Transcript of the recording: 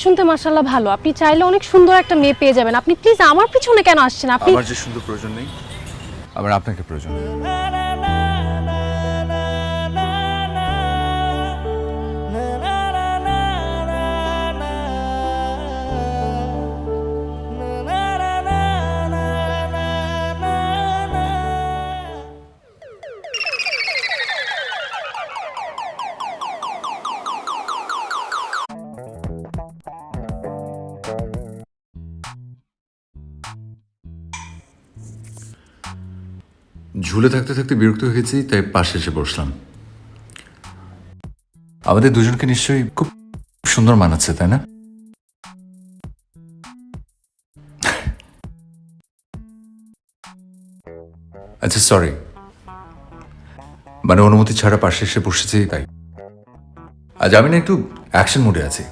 শুনতে মাশাআল্লাহ ভালো। আপনি চাইলে অনেক সুন্দর একটা মেয়ে পেয়ে যাবেন। আপনি প্লিজ আমার পিছনে কেন আসছেন? আপনি আমার যে সুন্দর প্রয়োজন নেই, আমার আপনাকে প্রয়োজন। ঝুলে থাকতে থাকতে বিরক্ত হয়ে গেছি, তাই পাশে এসে বসলাম। আমাদের দুজনকে নিশ্চয়ই খুব সুন্দর মানাচ্ছে, তাই না? আচ্ছা, সরি, মানে অনুমতি ছাড়া পাশে এসে বসেছি তাই। আজ আমি না একটু অ্যাকশন মুডে আছি।